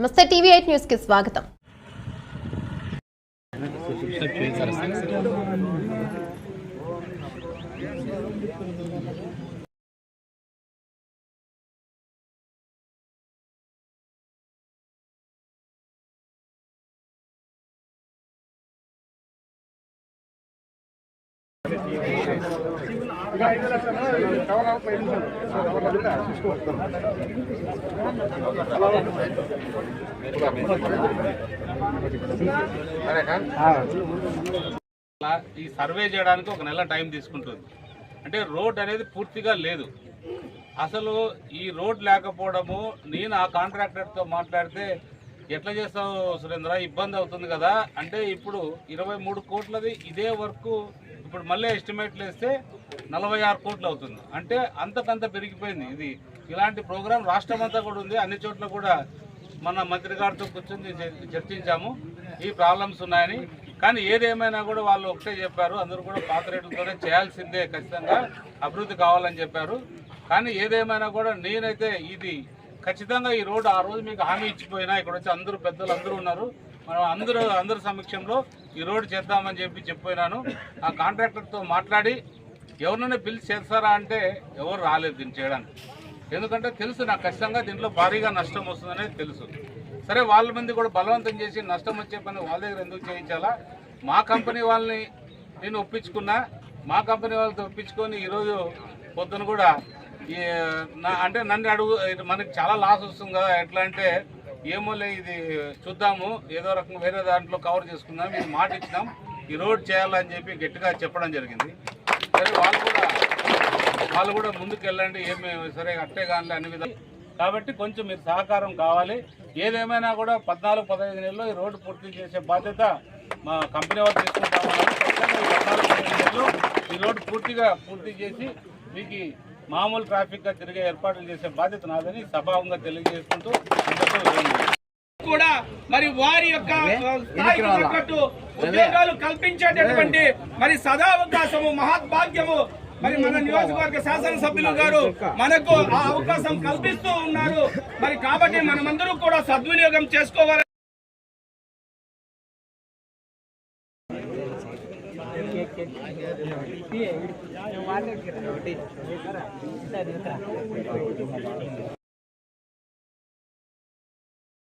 నమస్తే TV 8 news కి స్వాగతం. ఈ సర్వే చేయడానికి ఒక నెల టైం తీసుకుంటుంది. అంటే రోడ్ అనేది పూర్తిగా లేదు. అసలు ఈ రోడ్ లేకపోవడము, నేను ఆ కాంట్రాక్టర్తో మాట్లాడితే ఎట్లా చేస్తావు సురేంద్ర, ఇబ్బంది అవుతుంది కదా అంటే, ఇప్పుడు 23 కోట్లది ఇదే వర్క్ ఇప్పుడు మళ్ళీ ఎస్టిమేట్లు వేస్తే 46 కోట్లు అవుతుంది. అంటే అంతకంత పెరిగిపోయింది. ఇది ఇలాంటి ప్రోగ్రాం రాష్ట్రం అంతా కూడా ఉంది. అన్ని చోట్ల కూడా మన మంత్రి గారితో కూర్చొని చర్చించాము, ఈ ప్రాబ్లమ్స్ ఉన్నాయని. కానీ ఏదేమైనా కూడా వాళ్ళు ఒకటే చెప్పారు, అందరూ కూడా పాత రేట్లతోనే చేయాల్సిందే, ఖచ్చితంగా అభివృద్ధి కావాలని చెప్పారు. కానీ ఏదేమైనా కూడా నేనైతే ఇది ఖచ్చితంగా ఈ రోడ్డు ఆ రోజు మీకు హామీ ఇచ్చిపోయినా, ఇక్కడ వచ్చి అందరూ పెద్దలు అందరూ ఉన్నారు, మనం అందరి సమక్షంలో ఈ రోడ్డు చేద్దామని చెప్పిపోయినాను. ఆ కాంట్రాక్టర్తో మాట్లాడి ఎవరినైనా పిలిచి చేస్తారా అంటే ఎవరు రాలేదు దీన్ని చేయడానికి. ఎందుకంటే తెలుసు నాకు ఖచ్చితంగా దీంట్లో భారీగా నష్టం వస్తుందనేది తెలుసు. సరే, వాళ్ళ మంది కూడా బలవంతం చేసి నష్టం వచ్చే పని వాళ్ళ దగ్గర ఎందుకు చేయించాలా? మా కంపెనీ వాళ్ళని నేను ఒప్పించుకున్నా, మా కంపెనీ వాళ్ళతో ఒప్పించుకొని ఈరోజు పొద్దున కూడా అంటే నన్ను అడుగు, మనకి చాలా లాస్ వస్తుంది కదా, ఎట్లా అంటే ఏమోలే ఇది చూద్దాము, ఏదో రకంగా వేరే దాంట్లో కవర్ చేసుకుందాం, ఇది మాట ఇచ్చినాం, ఈ రోడ్ చేయాలని చెప్పి గట్టిగా చెప్పడం జరిగింది. సరే, వాళ్ళు కూడా ముందుకు వెళ్ళండి, ఏమి సరే అట్టే కానీ అన్ని విధాలు. కాబట్టి కొంచెం మీరు సహకారం కావాలి. ఏదేమైనా కూడా 14-15 నెలల్లో ఈ రోడ్డు పూర్తి చేసే బాధ్యత మా కంపెనీ వాళ్ళు తీసుకుంటామన్నారు. ఖచ్చితంగా ఈ 14-15 నెలల్లో ఈ రోడ్డు పూర్తి చేసి మీకు మామూలు ట్రాఫిక్గా తిరిగే ఏర్పాట్లు చేసే బాధ్యత నాదని సభావంగా తెలియజేసుకుంటూ కూడా మరి వారి యొక్క స్థాయికి తగ్గట్టు ఉద్యోగాలు కల్పించేటటువంటి మరి సదావకాశము, మహద్భాగ్యము మరి మన నియోజకవర్గ శాసనసభ్యులు గారు మనకు ఆ అవకాశం కల్పిస్తూ ఉన్నారు. మరి కాబట్టి మనమందరూ కూడా సద్వినియోగం చేసుకోవాలి.